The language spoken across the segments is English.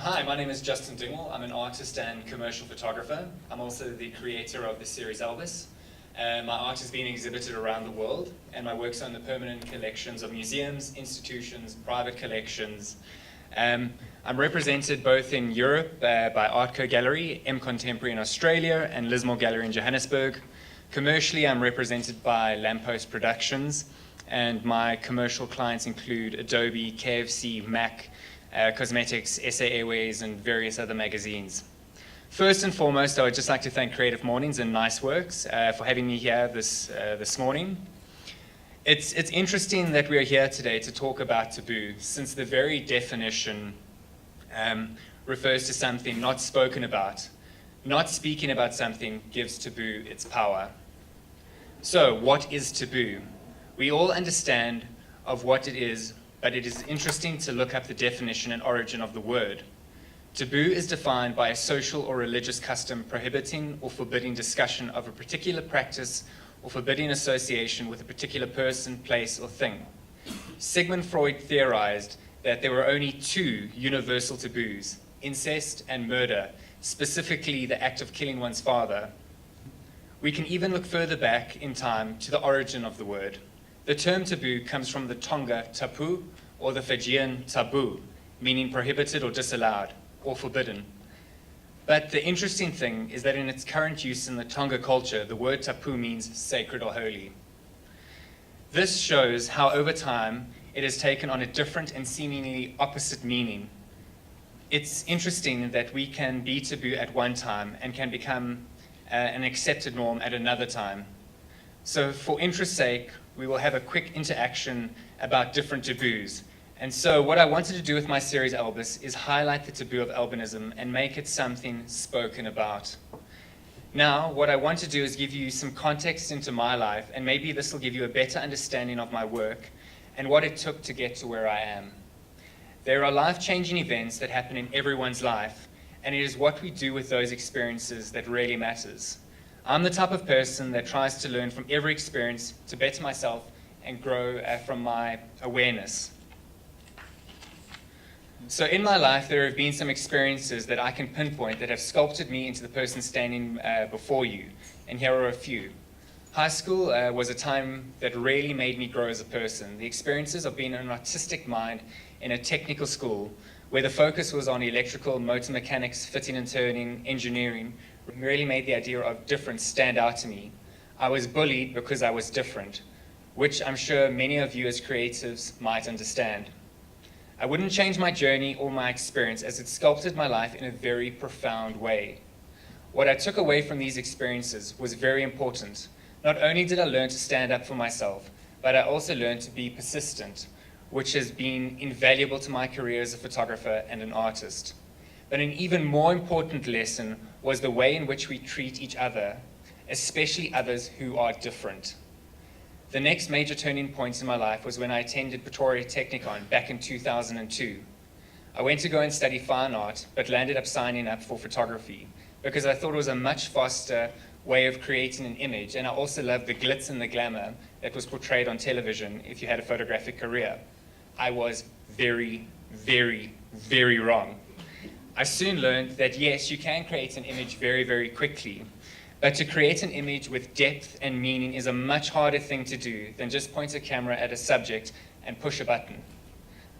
Hi, my name is Justin Dingwall. I'm an artist and commercial photographer. I'm also the creator of the series Elvis. My art has been exhibited around the world, and my works are in the permanent collections of museums, institutions, private collections. I'm represented both in Europe by Artco Gallery, M Contemporary in Australia, and Lismore Gallery in Johannesburg. Commercially, I'm represented by Lamppost Productions, and my commercial clients include Adobe, KFC, Mac, Cosmetics, SA Airways, and various other magazines. First and foremost, I would just like to thank CreativeMornings and Niceworks for having me here this morning. It's interesting that we are here today to talk about taboo, since the very definition refers to something not spoken about. Not speaking about something gives taboo its power. So, what is taboo? We all understand of what it is, but it is interesting to look up the definition and origin of the word. Taboo is defined by a social or religious custom prohibiting or forbidding discussion of a particular practice or forbidding association with a particular person, place, or thing. Sigmund Freud theorized that there were only two universal taboos, incest and murder, specifically the act of killing one's father. We can even look further back in time to the origin of the word. The term taboo comes from the Tonga tapu or the Fijian tabu, meaning prohibited or disallowed or forbidden. But the interesting thing is that in its current use in the Tonga culture, the word tapu means sacred or holy. This shows how over time it has taken on a different and seemingly opposite meaning. It's interesting that we can be taboo at one time and can become an accepted norm at another time. So for interest's sake, we will have a quick interaction about different taboos. And so what I wanted to do with my series Elvis is highlight the taboo of albinism and make it something spoken about. Now, what I want to do is give you some context into my life, and maybe this will give you a better understanding of my work and what it took to get to where I am. There are life-changing events that happen in everyone's life, and it is what we do with those experiences that really matters. I'm the type of person that tries to learn from every experience to better myself and grow from my awareness. So in my life, there have been some experiences that I can pinpoint that have sculpted me into the person standing before you, and here are a few. High school was a time that really made me grow as a person. The experiences of being an artistic mind in a technical school, where the focus was on electrical, motor mechanics, fitting and turning, engineering, really made the idea of difference stand out to me. I was bullied because I was different, which I'm sure many of you as creatives might understand. I wouldn't change my journey or my experience, as it sculpted my life in a very profound way. What I took away from these experiences was very important. Not only did I learn to stand up for myself, but I also learned to be persistent, which has been invaluable to my career as a photographer and an artist. But an even more important lesson was the way in which we treat each other, especially others who are different. The next major turning point in my life was when I attended Pretoria Technikon back in 2002. I went to go and study fine art, but landed up signing up for photography because I thought it was a much faster way of creating an image, and I also loved the glitz and the glamour that was portrayed on television if you had a photographic career. I was very, very, very wrong. I soon learned that yes, you can create an image very, very quickly, but to create an image with depth and meaning is a much harder thing to do than just point a camera at a subject and push a button.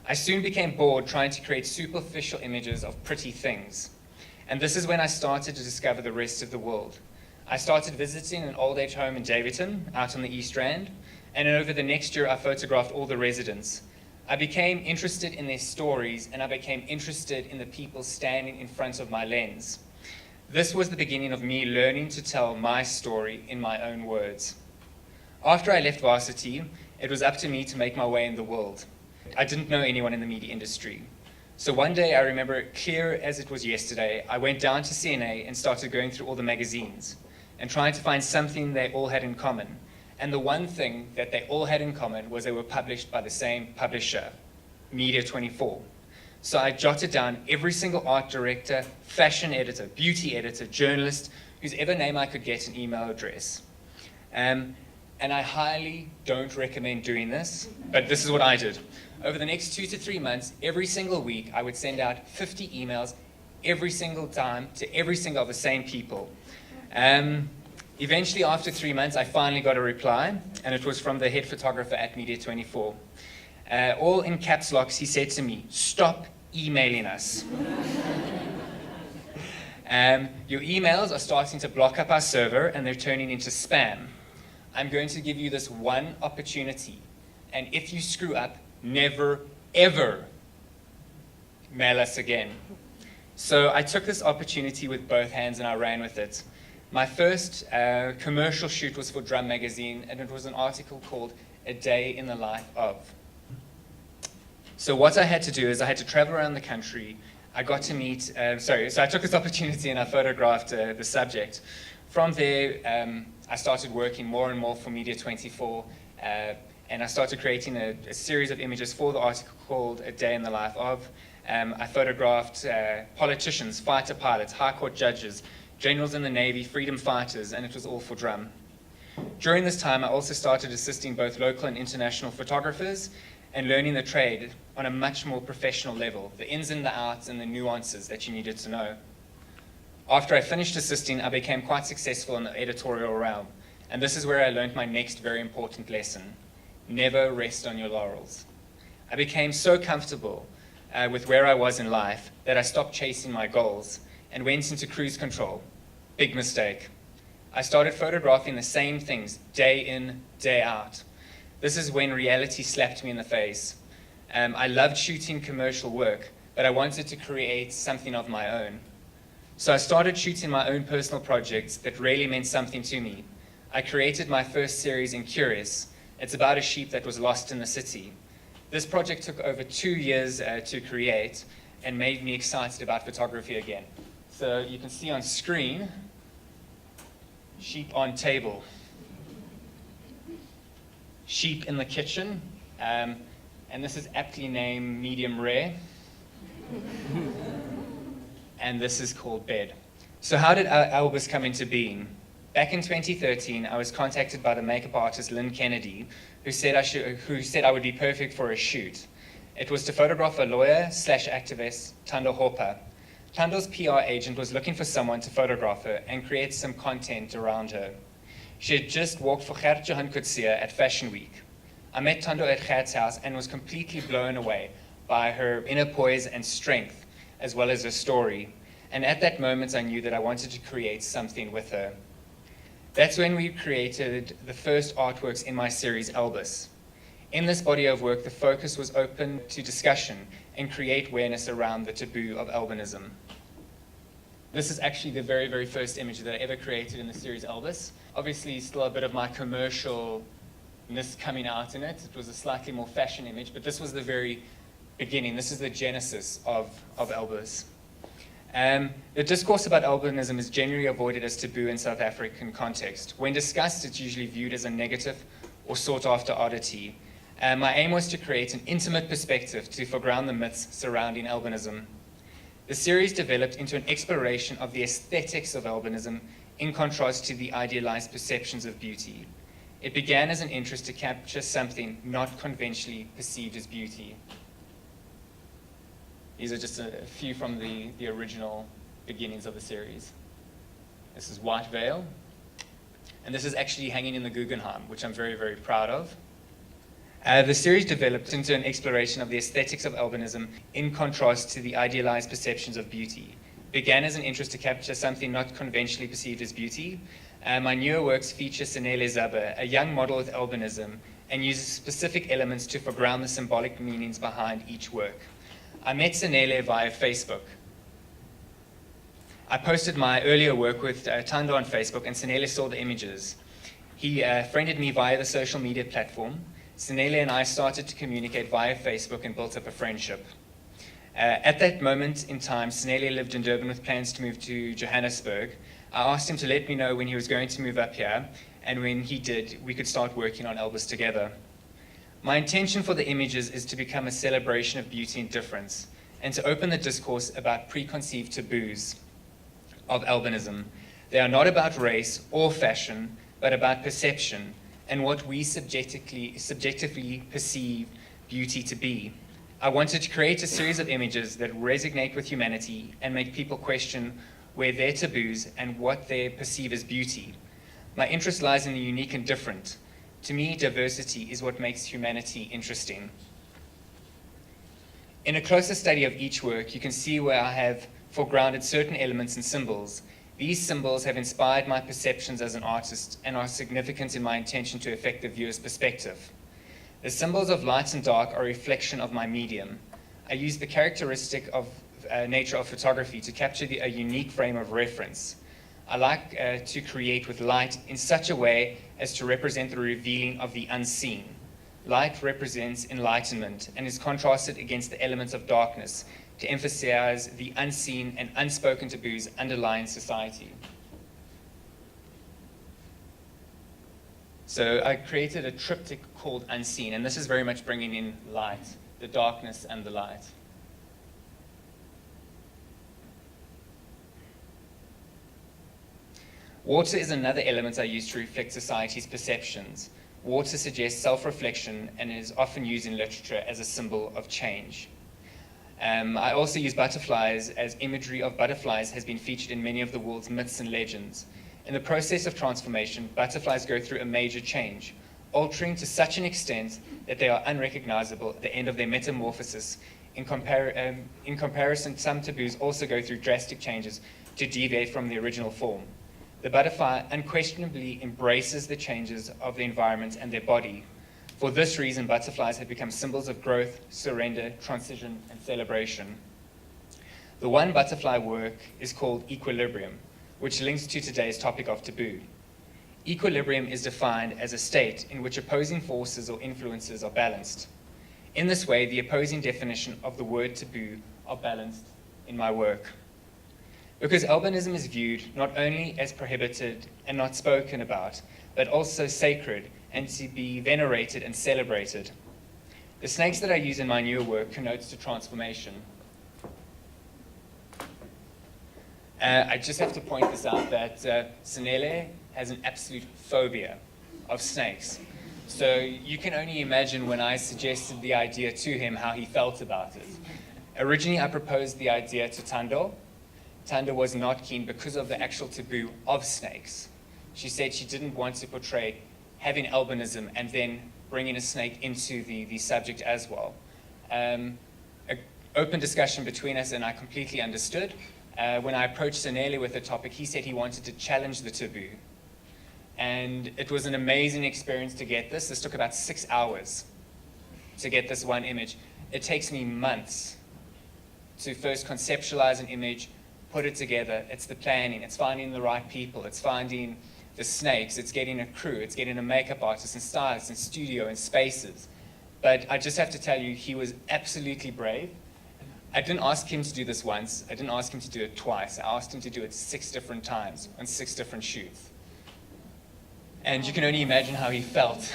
I soon became bored trying to create superficial images of pretty things. And this is when I started to discover the rest of the world. I started visiting an old age home in Daveyton, out on the East Rand, and over the next year I photographed all the residents. I became interested in their stories, and I became interested in the people standing in front of my lens. This was the beginning of me learning to tell my story in my own words. After I left varsity, it was up to me to make my way in the world. I didn't know anyone in the media industry. So one day, I remember it clear as it was yesterday, I went down to CNA and started going through all the magazines and trying to find something they all had in common. And the one thing that they all had in common was they were published by the same publisher, Media 24. So I jotted down every single art director, fashion editor, beauty editor, journalist, whose ever name I could get an email address. And I highly don't recommend doing this, but this is what I did. Over the next 2 to 3 months, every single week, I would send out 50 emails every single time to every single of the same people. Eventually, after 3 months, I finally got a reply, and it was from the head photographer at Media24. All in caps locks, he said to me, "Stop emailing us. Your emails are starting to block up our server, and they're turning into spam. I'm going to give you this one opportunity, and if you screw up, never, ever mail us again." So I took this opportunity with both hands and I ran with it. My first commercial shoot was for Drum Magazine, and it was an article called "A Day in the Life of." So what I had to do is I had to travel around the country. I got to meet, so I took this opportunity and I photographed the subject. From there, I started working more and more for Media24, and I started creating a series of images for the article called "A Day in the Life of." I photographed politicians, fighter pilots, high court judges, generals in the Navy, freedom fighters, and it was all for Drum. During this time, I also started assisting both local and international photographers and learning the trade on a much more professional level, the ins and the outs and the nuances that you needed to know. After I finished assisting, I became quite successful in the editorial realm, and this is where I learned my next very important lesson: never rest on your laurels. I became so comfortable with where I was in life that I stopped chasing my goals and went into cruise control. Big mistake. I started photographing the same things day in, day out. This is when reality slapped me in the face. I loved shooting commercial work, but I wanted to create something of my own. So I started shooting my own personal projects that really meant something to me. I created my first series in Curious. It's about a sheep that was lost in the city. This project took over 2 years to create and made me excited about photography again. So you can see on screen, sheep on table, sheep in the kitchen, and this is aptly named medium rare. And this is called bed. So how did Albus come into being? Back in 2013, I was contacted by the makeup artist Lynn Kennedy, who said I would be perfect for a shoot. It was to photograph a lawyer/activist, Thando Hopper. Thando's PR agent was looking for someone to photograph her and create some content around her. She had just walked for Gert Johan Coetzee at Fashion Week. I met Thando at Gert's house and was completely blown away by her inner poise and strength, as well as her story. And at that moment, I knew that I wanted to create something with her. That's when we created the first artworks in my series, Albus. In this body of work, the focus was open to discussion and create awareness around the taboo of albinism. This is actually the very, very first image that I ever created in the series Albus. Obviously, still a bit of my commercialness coming out in it. It was a slightly more fashion image, but this was the very beginning. This is the genesis of Albus. The discourse about albinism is generally avoided as taboo in South African context. When discussed, it's usually viewed as a negative or sought-after oddity. My aim was to create an intimate perspective to foreground the myths surrounding albinism. The series developed into an exploration of the aesthetics of albinism in contrast to the idealized perceptions of beauty. It began as an interest to capture something not conventionally perceived as beauty. These are just a few from the original beginnings of the series. This is White Veil, and this is actually hanging in the Guggenheim, which I'm very, very proud of. The series developed into an exploration of the aesthetics of albinism in contrast to the idealized perceptions of beauty. Began as an interest to capture something not conventionally perceived as beauty. My newer works feature Senele Zaba, a young model with albinism, and uses specific elements to foreground the symbolic meanings behind each work. I met Senele via Facebook. I posted my earlier work with Thando on Facebook, and Senele saw the images. He friended me via the social media platform. Senele and I started to communicate via Facebook and built up a friendship. At that moment in time, Senele lived in Durban with plans to move to Johannesburg. I asked him to let me know when he was going to move up here, and when he did, we could start working on Albus together. My intention for the images is to become a celebration of beauty and difference, and to open the discourse about preconceived taboos of albinism. They are not about race or fashion, but about perception and what we subjectively perceive beauty to be. I wanted to create a series of images that resonate with humanity and make people question where their taboos and what they perceive as beauty. My interest lies in the unique and different. To me, diversity is what makes humanity interesting. In a closer study of each work, you can see where I have foregrounded certain elements and symbols. These symbols have inspired my perceptions as an artist and are significant in my intention to affect the viewer's perspective. The symbols of light and dark are a reflection of my medium. I use the characteristic of nature of photography to capture a unique frame of reference. I like to create with light in such a way as to represent the revealing of the unseen. Light represents enlightenment and is contrasted against the elements of darkness to emphasize the unseen and unspoken taboos underlying society. So I created a triptych called Unseen, and this is very much bringing in light, the darkness and the light. Water is another element I use to reflect society's perceptions. Water suggests self-reflection and is often used in literature as a symbol of change. I also use butterflies, as imagery of butterflies has been featured in many of the world's myths and legends. In the process of transformation, butterflies go through a major change, altering to such an extent that they are unrecognizable at the end of their metamorphosis. In comparison, some taboos also go through drastic changes to deviate from the original form. The butterfly unquestionably embraces the changes of the environment and their body. For this reason, butterflies have become symbols of growth, surrender, transition, and celebration. The one butterfly work is called Equilibrium, which links to today's topic of taboo. Equilibrium is defined as a state in which opposing forces or influences are balanced. In this way, the opposing definition of the word taboo are balanced in my work. Because albinism is viewed not only as prohibited and not spoken about, but also sacred and to be venerated and celebrated. The snakes that I use in my newer work connotes to transformation. I just have to point this out that Sanele has an absolute phobia of snakes. So you can only imagine when I suggested the idea to him how he felt about it. Originally, I proposed the idea to Tando. Tando was not keen because of the actual taboo of snakes. She said she didn't want to portray having albinism and then bringing a snake into the subject as well. An open discussion between us, and I completely understood. When I approached Sanele with the topic, he said he wanted to challenge the taboo. And it was an amazing experience to get this. This took about 6 hours to get this one image. It takes me months to first conceptualize an image, put it together. It's the planning, it's finding the right people, it's finding the snakes, it's getting a crew, it's getting a makeup artist and stylist and studio and spaces. But I just have to tell you, he was absolutely brave. I didn't ask him to do this once, I didn't ask him to do it twice. I asked him to do it 6 different times on 6 different shoots. And you can only imagine how he felt.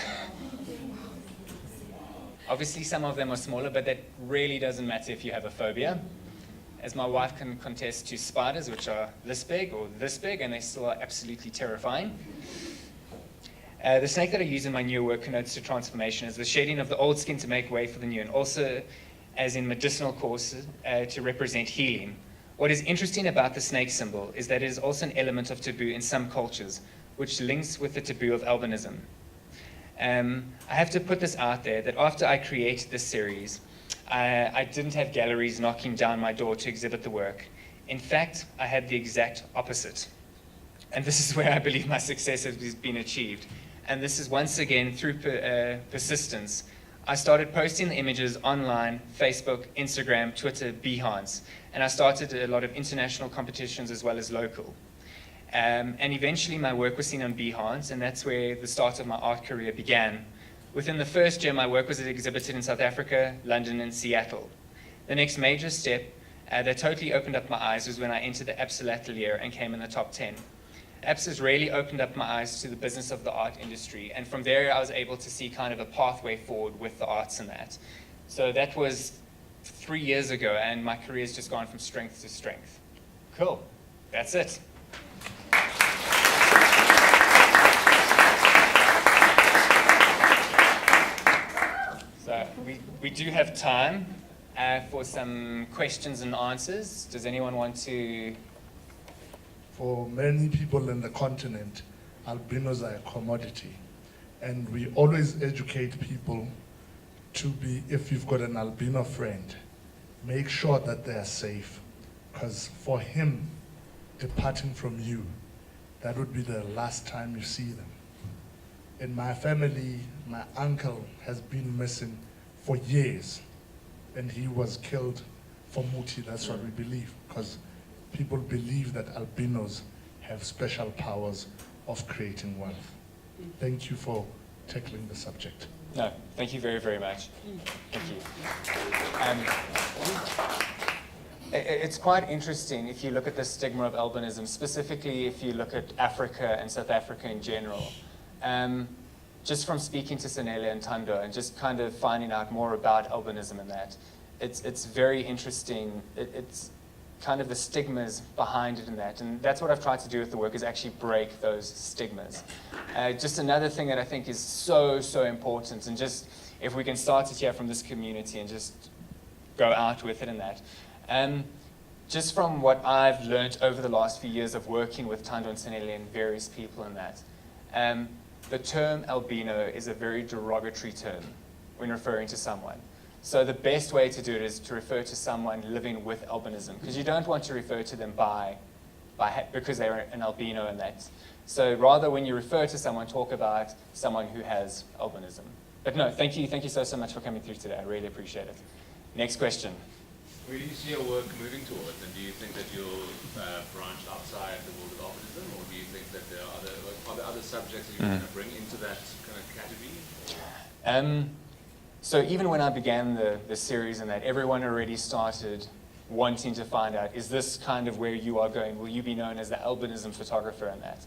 Obviously some of them are smaller, but that really doesn't matter if you have a phobia. As my wife can contest to spiders, which are this big or this big, and they still are absolutely terrifying. The snake that I use in my new work connotes to transformation as the shedding of the old skin to make way for the new, and also as in medicinal courses to represent healing. What is interesting about the snake symbol is that it is also an element of taboo in some cultures, which links with the taboo of albinism. I have to put this out there that after I created this series, I didn't have galleries knocking down my door to exhibit the work. In fact, I had the exact opposite. And this is where I believe my success has been achieved. And this is once again through persistence. I started posting the images online, Facebook, Instagram, Twitter, Behance, and I started a lot of international competitions as well as local. And eventually my work was seen on Behance, and that's where the start of my art career began. Within the first year, my work was exhibited in South Africa, London, and Seattle. The next major step that totally opened up my eyes was when I entered the Apps Atelier and came in the top 10. Apps has really opened up my eyes to the business of the art industry, and from there I was able to see kind of a pathway forward with the arts and that. So that was 3 years ago, and my career's just gone from strength to strength. Cool, that's it. So we do have time for some questions and answers. Does anyone want to? For many people in the continent, albinos are a commodity. And we always educate people to be, if you've got an albino friend, make sure that they are safe. Because for him, departing from you, that would be the last time you see them. In my family, my uncle has been missing for years, and he was killed for muti. That's what we believe, because people believe that albinos have special powers of creating wealth. Thank you for tackling the subject. No, thank you very, very much. Thank you. It's quite interesting if you look at the stigma of albinism, specifically if you look at Africa and South Africa in general. Just from speaking to Sanele and Tando and just kind of finding out more about albinism and that, it's very interesting. It's kind of the stigmas behind it and that. And that's what I've tried to do with the work, is actually break those stigmas. Just another thing that I think is so, so important, and just if we can start it here from this community and just go out with it and that. Just from what I've learned over the last few years of working with Tando and Sanele and various people in that, the term albino is a very derogatory term when referring to someone. So the best way to do it is to refer to someone living with albinism, because you don't want to refer to them because they're an albino and that. So rather, when you refer to someone, talk about someone who has albinism. But no, thank you so much for coming through today. I really appreciate it. Next question. Where do you see your work moving towards, and do you think that you'll branch outside the world of albinism, or do you think that there are other subjects that you're going to bring into that kind of category? So even when I began the series and that, everyone already started wanting to find out, is this kind of where you are going? Will you be known as the albinism photographer and that?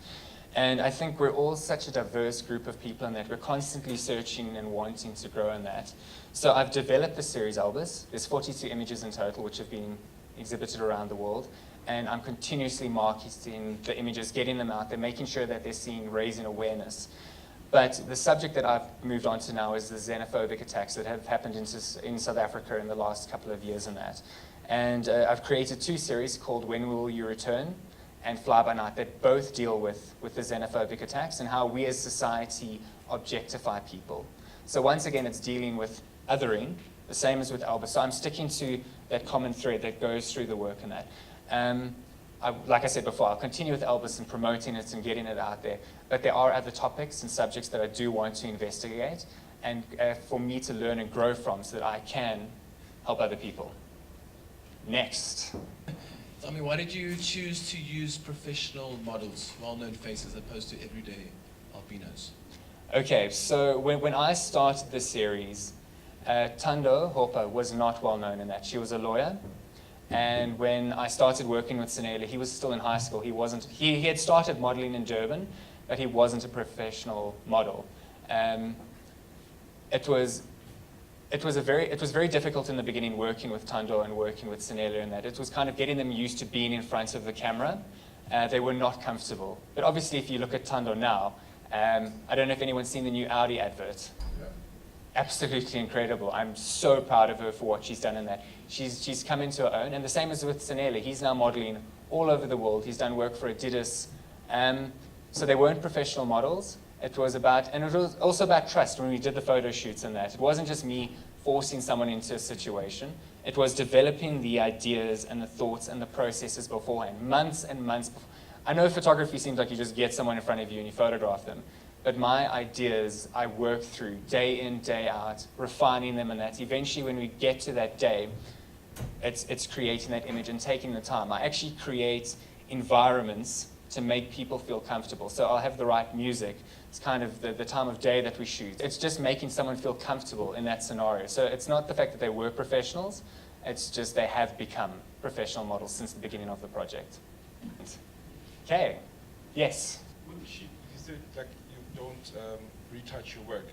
And I think we're all such a diverse group of people in that we're constantly searching and wanting to grow in that. So I've developed the series Albus. There's 42 images in total which have been exhibited around the world. And I'm continuously marketing the images, getting them out there, making sure that they're seen, raising awareness. But the subject that I've moved on to now is the xenophobic attacks that have happened in South Africa in the last couple of years and that. And I've created two series called When Will You Return and Fly By Night that both deal with the xenophobic attacks and how we as society objectify people. So once again, it's dealing with othering, the same as with Albus. So I'm sticking to that common thread that goes through the work and that. Like I said before, I'll continue with Albus and promoting it and getting it out there. But there are other topics and subjects that I do want to investigate and for me to learn and grow from so that I can help other people. Next. Tell me, why did you choose to use professional models, well-known faces, as opposed to everyday albinos? Okay, so when I started the series, Tando Hopa was not well known in that. She was a lawyer. And when I started working with Sanele, he was still in high school. He had started modeling in Durban, but he wasn't a professional model. It was very difficult in the beginning working with Tando and working with Sanele, and that it was kind of getting them used to being in front of the camera. They were not comfortable. But obviously, if you look at Tando now, I don't know if anyone's seen the new Audi advert. Yeah. Absolutely incredible. I'm so proud of her for what she's done in that. She's come into her own, and the same as with Sanele. He's now modeling all over the world. He's done work for Adidas. So they weren't professional models. It was also about trust when we did the photo shoots and that. It wasn't just me forcing someone into a situation. It was developing the ideas and the thoughts and the processes beforehand, months and months before. I know photography seems like you just get someone in front of you and you photograph them. But my ideas, I work through day in, day out, refining them and that. Eventually, when we get to that day, it's creating that image and taking the time. I actually create environments to make people feel comfortable. So I'll have the right music. It's kind of the time of day that we shoot. It's just making someone feel comfortable in that scenario. So it's not the fact that they were professionals, it's just they have become professional models since the beginning of the project. Okay, yes? With the sheet, you said like you don't retouch your work.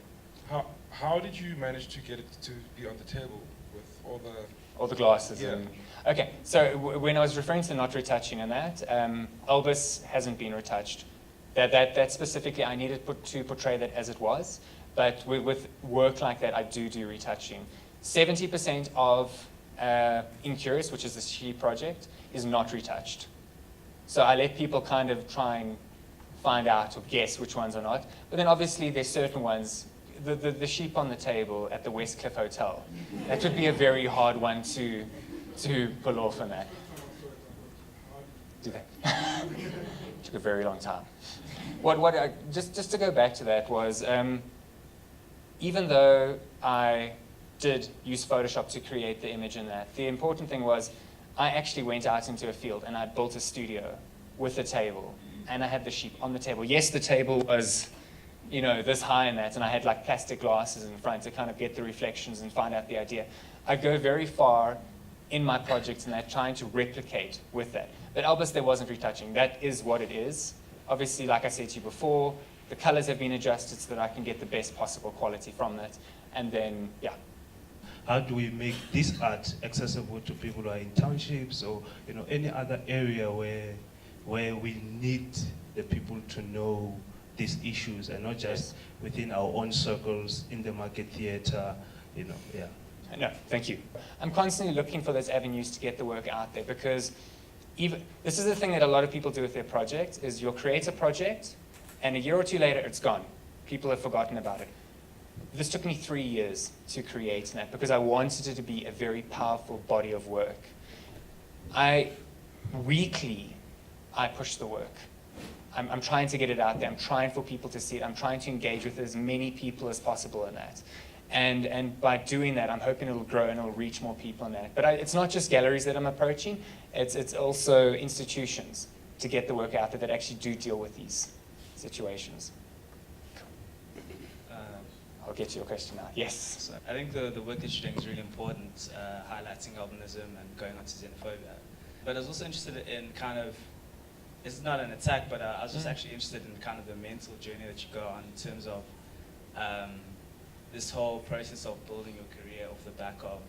How did you manage to get it to be on the table with all the glasses? Yeah. Okay, so when I was referring to not retouching and that, Albus hasn't been retouched. That specifically, I needed to portray that as it was. But with work like that, I do retouching. 70% of Incurious, which is the sheep project, is not retouched. So I let people kind of try and find out or guess which ones are not. But then obviously there's certain ones, the sheep on the table at the West Cliff Hotel, that would be a very hard one to pull off on that. Do that. Took a very long time. Just to go back to that was, even though I did use Photoshop to create the image in that, the important thing was I actually went out into a field and I built a studio with a table, and I had the sheep on the table. Yes, the table was, you know, this high in that, and I had like plastic glasses in front to kind of get the reflections and find out the idea. I go very far in my projects and that, trying to replicate with that. But Albus, there wasn't retouching. That is what it is. Obviously, like I said to you before, the colors have been adjusted so that I can get the best possible quality from that. And then, yeah. How do we make this art accessible to people who are in townships or, you know, any other area where we need the people to know these issues and not just within our own circles in the market theater, you know, yeah. No, thank you. I'm constantly looking for those avenues to get the work out there, because this is the thing that a lot of people do with their project, is you'll create a project and a year or two later it's gone. People have forgotten about it. This took me 3 years to create that because I wanted it to be a very powerful body of work. Weekly, I push the work. I'm trying to get it out there. I'm trying for people to see it. I'm trying to engage with as many people as possible in that. And by doing that, I'm hoping it'll grow and it'll reach more people in that. But it's not just galleries that I'm approaching. It's also institutions to get the work out there that actually do deal with these situations. I'll get to your question now. Yes. So I think the work that you're doing is really important, highlighting albinism and going on to xenophobia. But I was also interested in kind of, it's not an attack, but I was just actually interested in kind of the mental journey that you go on in terms of this whole process of building your career off the back of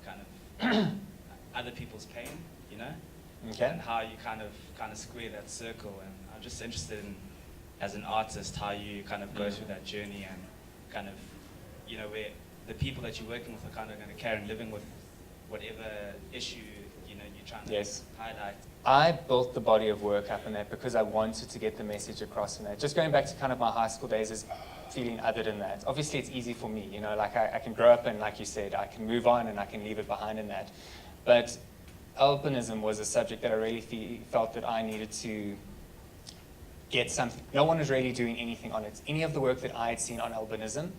kind of other people's pain, you know? Okay. And how you kind of square that circle. And I'm just interested in, as an artist, how you kind of go through that journey and kind of, you know, where the people that you're working with are kind of going to carry on living with whatever issue, you know, you're trying to highlight. I built the body of work up in that because I wanted to get the message across in that. Just going back to kind of my high school days is feeling othered in that. Obviously, it's easy for me, you know, like I can grow up and, like you said, I can move on and I can leave it behind in that. But albinism was a subject that I really felt that I needed to get something. No one was really doing anything on it. Any of the work that I had seen on albinism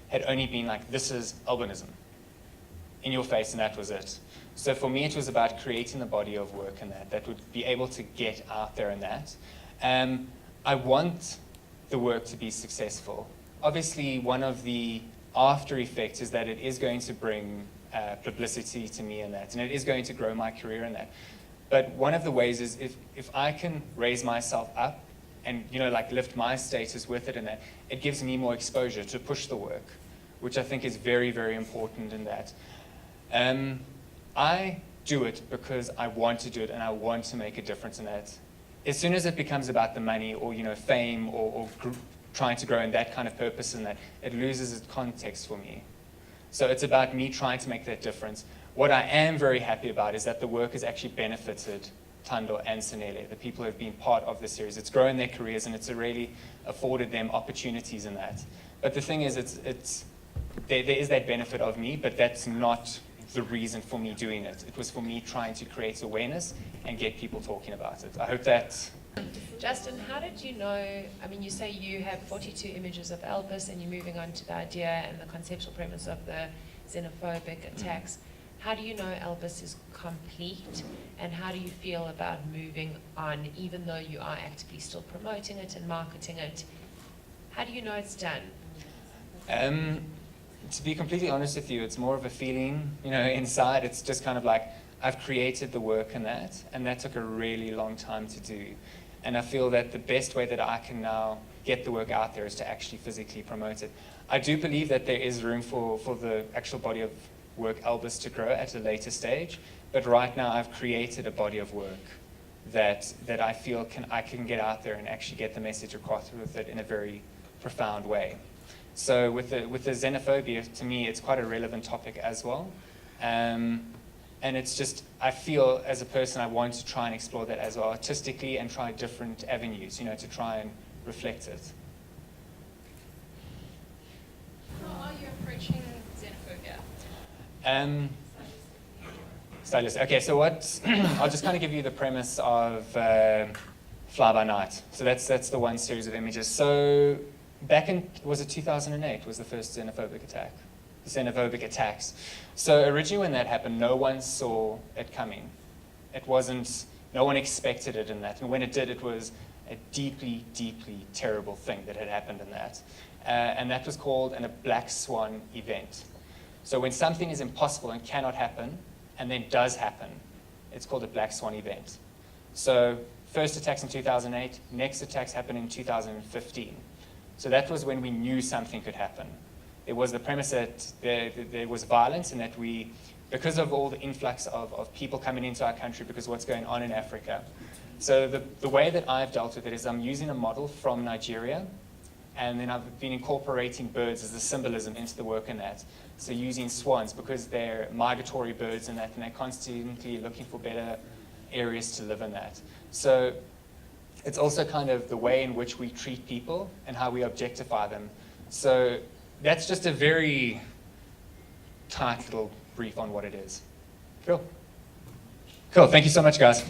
had only been like, this is albinism, in your face, and that was it. So for me, it was about creating the body of work in that would be able to get out there in that. I want the work to be successful. Obviously, one of the after effects is that it is going to bring publicity to me in that, and it is going to grow my career in that. But one of the ways is if I can raise myself up and, you know, like lift my status with it in that, it gives me more exposure to push the work, which I think is very, very important in that. I do it because I want to do it and I want to make a difference in that. As soon as it becomes about the money or, you know, fame or trying to grow in that kind of purpose in that, it loses its context for me. So it's about me trying to make that difference. What I am very happy about is that the work has actually benefited Thando and Sanele, the people who have been part of the series. It's grown their careers and it's really afforded them opportunities in that. But the thing is, there is that benefit of me, but that's not the reason for me doing it. It was for me trying to create awareness and get people talking about it. I hope that... Justin, how did you know, I mean, you say you have 42 images of Elvis and you're moving on to the idea and the conceptual premise of the xenophobic attacks. How do you know Elvis is complete, and how do you feel about moving on, even though you are actively still promoting it and marketing it? How do you know it's done? To be completely honest with you, it's more of a feeling, you know, inside. It's just kind of like, I've created the work in that, and that took a really long time to do. And I feel that the best way that I can now get the work out there is to actually physically promote it. I do believe that there is room for the actual body of work Elvis to grow at a later stage, but right now I've created a body of work that I feel I can get out there and actually get the message across with it in a very profound way. So with the xenophobia, to me, it's quite a relevant topic as well. And it's just, I feel as a person, I want to try and explore that as well artistically and try different avenues, to try and reflect it. How are you approaching xenophobia? Stylist. Okay, so I'll just kind of give you the premise of Fly By Night. So that's the one series of images. So back in, was it 2008 was the first xenophobic attack? The xenophobic attacks. So originally when that happened, no one saw it coming. No one expected it in that. And when it did, it was a deeply, deeply terrible thing that had happened in that. And that was called a black swan event. So when something is impossible and cannot happen, and then does happen, it's called a black swan event. So first attacks in 2008, next attacks happened in 2015. So that was when we knew something could happen. There was the premise that there was violence and that because of all the influx of people coming into our country because of what's going on in Africa. So the way that I've dealt with it is I'm using a model from Nigeria, and then I've been incorporating birds as a symbolism into the work in that. So using swans because they're migratory birds and they're constantly looking for better areas to live in that. So it's also kind of the way in which we treat people and how we objectify them. So that's just a very tight little brief on what it is. Cool. Cool. Thank you so much, guys.